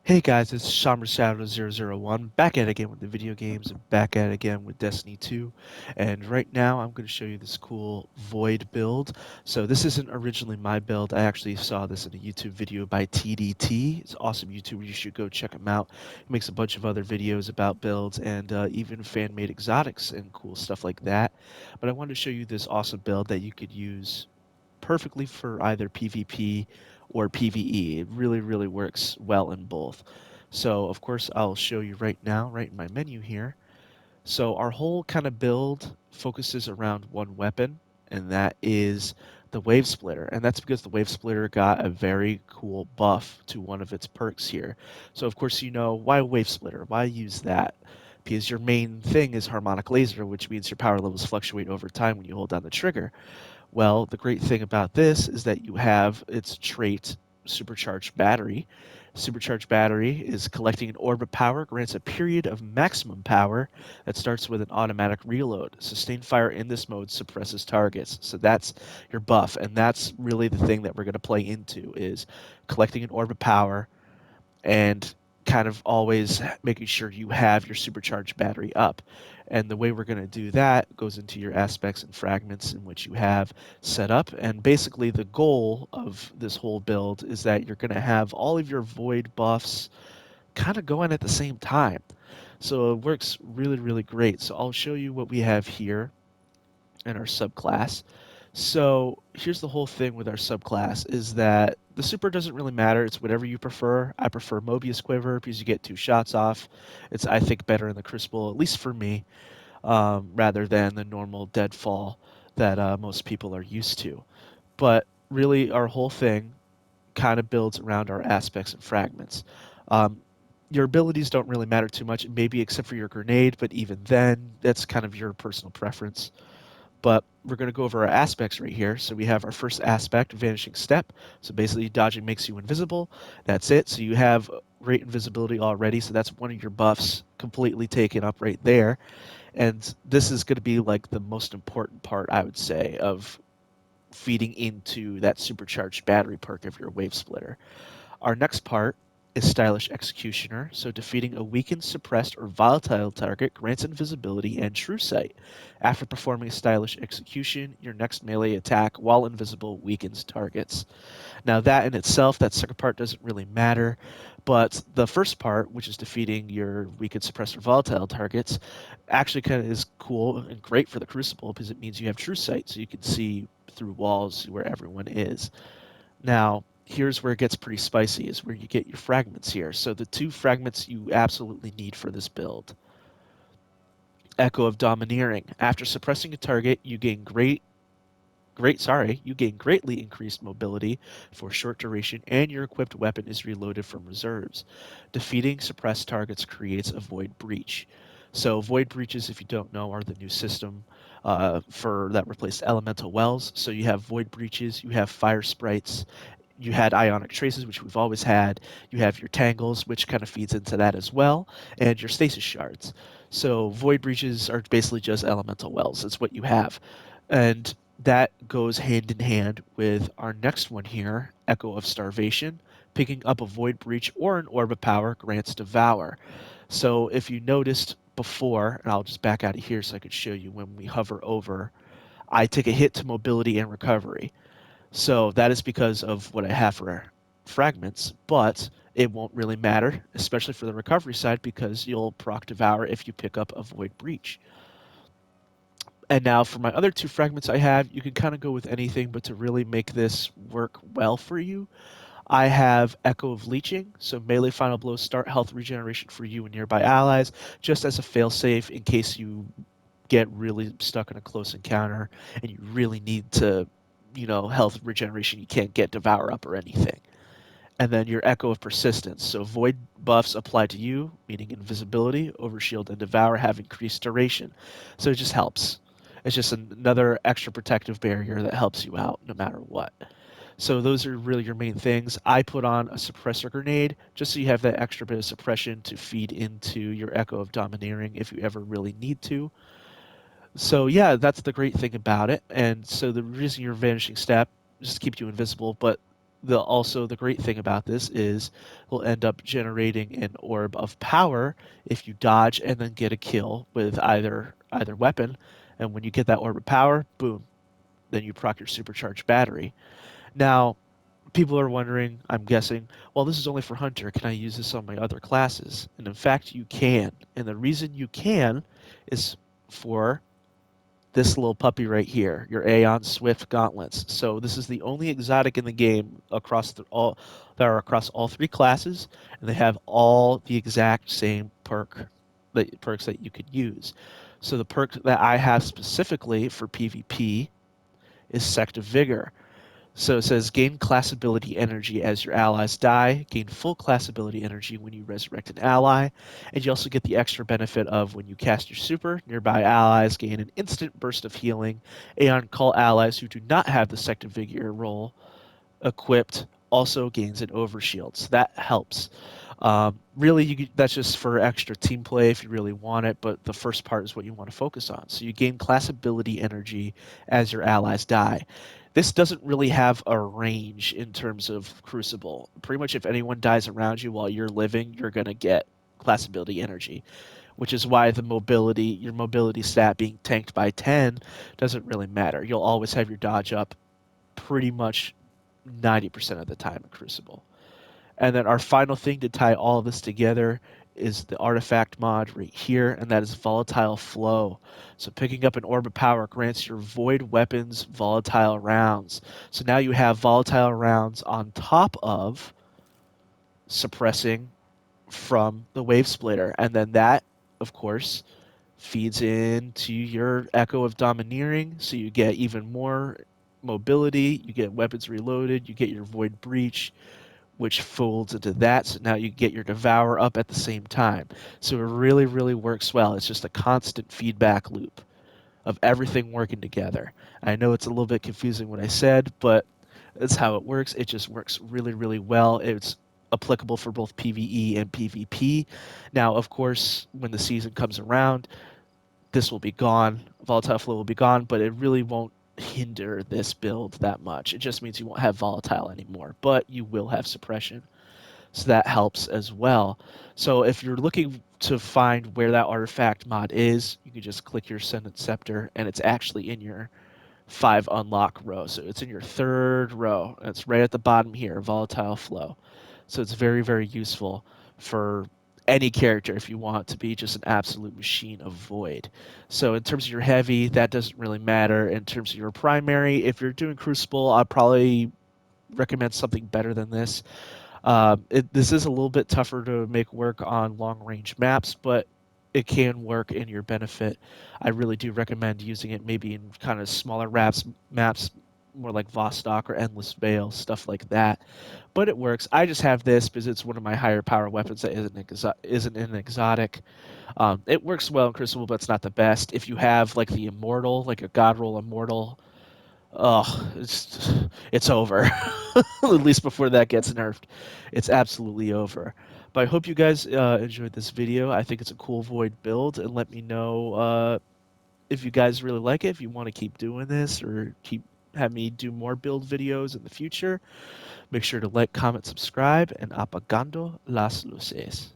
Hey guys, it's Shammer Shadow 001 back at it again with the video games and back at it again with Destiny 2. And right now I'm going to show you this cool Void build. So this isn't originally my build. I actually saw this in a YouTube video by TDT. It's an awesome YouTuber. You should go check him out. He makes a bunch of other videos about builds and even fan-made exotics and cool stuff like that. But I wanted to show you this awesome build that you could use perfectly for either PvP or PvE. It really, really works well in both. So, of course, I'll show you right now, right in my menu here. So, our whole kind of build focuses around one weapon, and that is the Wavesplitter. And that's because the Wavesplitter got a very cool buff to one of its perks here. So, of course, you know, why Wavesplitter? Why use that? Because your main thing is harmonic laser, which means your power levels fluctuate over time when you hold down the trigger. Well, the great thing about this is that you have its trait Supercharged Battery. Supercharged Battery is collecting an orb of power, grants a period of maximum power that starts with an automatic reload. Sustained fire in this mode suppresses targets. So that's your buff, and that's really the thing that we're going to play into is collecting an orb of power and kind of always making sure you have your supercharged battery up. And the way we're going to do that goes into your aspects and fragments in which you have set up. And basically, the goal of this whole build is that you're going to have all of your void buffs kind of going at the same time. So it works really, really great. So I'll show you what we have here in our subclass. So here's the whole thing with our subclass is that the super doesn't really matter. It's whatever you prefer. I prefer Mobius Quiver because you get 2 shots off. It's, I think, better in the Crucible, at least for me, rather than the normal Deadfall that most people are used to. But really, our whole thing kind of builds around our aspects and fragments. Um, your abilities don't really matter too much, maybe except for your grenade, but even then, that's kind of your personal preference. But we're going to go over our aspects right here. So we have our first aspect, Vanishing Step. So basically, dodging makes you invisible. That's it. So you have great invisibility already. So that's one of your buffs completely taken up right there. And this is going to be like the most important part, I would say, of feeding into that supercharged battery perk of your Wave Splitter. Our next part is Stylish Executioner, so defeating a weakened, suppressed, or volatile target grants invisibility and true sight. After performing a Stylish Execution, your next melee attack, while invisible, weakens targets. Now, that in itself, that second part doesn't really matter, but the first part, which is defeating your weakened, suppressed, or volatile targets, actually kind of is cool and great for the Crucible because it means you have true sight, so you can see through walls where everyone is. Now, here's where it gets pretty spicy, is where you get your fragments here. So the 2 fragments you absolutely need for this build. Echo of Domineering. After suppressing a target, you gain greatly increased mobility for short duration, and your equipped weapon is reloaded from reserves. Defeating suppressed targets creates a void breach. So void breaches, if you don't know, are the new system for that replaced elemental wells. So you have void breaches, you have fire sprites, you had ionic traces, which we've always had. You have your tangles, which kind of feeds into that as well, and your stasis shards. So void breaches are basically just elemental wells. It's what you have, and that goes hand in hand with our next one here, Echo of Starvation. Picking up a void breach or an orb of power grants Devour. So if you noticed before, and I'll just back out of here so I could show you when we hover over, I take a hit to mobility and recovery. So that is because of what I have for fragments, but it won't really matter, especially for the recovery side, because you'll proc Devour if you pick up a Void Breach. And now for my other 2 fragments I have, you can kind of go with anything, but to really make this work well for you, I have Echo of Leeching, so melee final blows start health regeneration for you and nearby allies, just as a failsafe in case you get really stuck in a close encounter and you really need to, health regeneration, you can't get Devour up or anything. And then your Echo of Persistence. So void buffs apply to you, meaning invisibility, Overshield, and Devour have increased duration. So it just helps. It's just another extra protective barrier that helps you out no matter what. So those are really your main things. I put on a suppressor grenade just so you have that extra bit of suppression to feed into your Echo of Domineering if you ever really need to. So yeah, that's the great thing about it. And so the reason you're vanishing step just keeps you invisible, but The great thing about this is we'll end up generating an orb of power if you dodge and then get a kill with either weapon. And when you get that orb of power, boom, then you proc your supercharged battery. Now, people are wondering, I'm guessing, well, this is only for Hunter. Can I use this on my other classes? And in fact, you can. And the reason you can is for this little puppy right here, your Aeon Swift Gauntlets. So this is the only exotic in the game all that are across all three classes, and they have all the exact same perks that you could use. So the perk that I have specifically for PvP is Sect of Vigor. So it says gain class ability energy as your allies die, gain full class ability energy when you resurrect an ally, and you also get the extra benefit of when you cast your super, nearby allies gain an instant burst of healing. Aeon Call allies who do not have the Sect of Vigor role equipped also gains an overshield. So that helps. Really, that's just for extra team play if you really want it, but the first part is what you want to focus on. So you gain class ability energy as your allies die. This doesn't really have a range in terms of Crucible. Pretty much if anyone dies around you while you're living, you're going to get class ability energy, which is why your mobility stat being tanked by 10 doesn't really matter. You'll always have your dodge up pretty much 90% of the time in Crucible. And then our final thing to tie all of this together is the artifact mod right here, and that is Volatile Flow. So picking up an Orb of Power grants your Void weapons volatile rounds. So now you have volatile rounds on top of suppressing from the Wavesplitter. And then that, of course, feeds into your Echo of Domineering, so you get even more mobility, you get weapons reloaded, you get your Void Breach, which folds into that. So now you get your Devour up at the same time. So it really, really works well. It's just a constant feedback loop of everything working together. I know it's a little bit confusing what I said, but that's how it works. It just works really, really well. It's applicable for both PvE and PvP. Now, of course, when the season comes around, this will be gone. Volatile Flow will be gone, but it really won't hinder this build that much. It just means you won't have Volatile anymore, but you will have Suppression. So that helps as well. So if you're looking to find where that artifact mod is, you can just click your Ascendant Scepter, and it's actually in your 5 unlock row. So it's in your third row. And it's right at the bottom here, Volatile Flow. So it's very, very useful for any character if you want to be just an absolute machine of Void. So in terms of your heavy, that doesn't really matter. In terms of your primary, if you're doing Crucible, I'd probably recommend something better than this. This is a little bit tougher to make work on long range maps, but it can work in your benefit. I really do recommend using it maybe in kind of smaller maps more like Vostok or Endless Vale, stuff like that. But it works. I just have this because it's one of my higher power weapons that isn't an exotic. It works well in Crucible, but it's not the best. If you have like the Immortal, like a God Roll Immortal, oh, it's over. At least before that gets nerfed, it's absolutely over. But I hope you guys enjoyed this video. I think it's a cool Void build, and let me know if you guys really like it, if you want to keep doing this or have me do more build videos in the future. Make sure to like, comment, subscribe, and apagando las luces.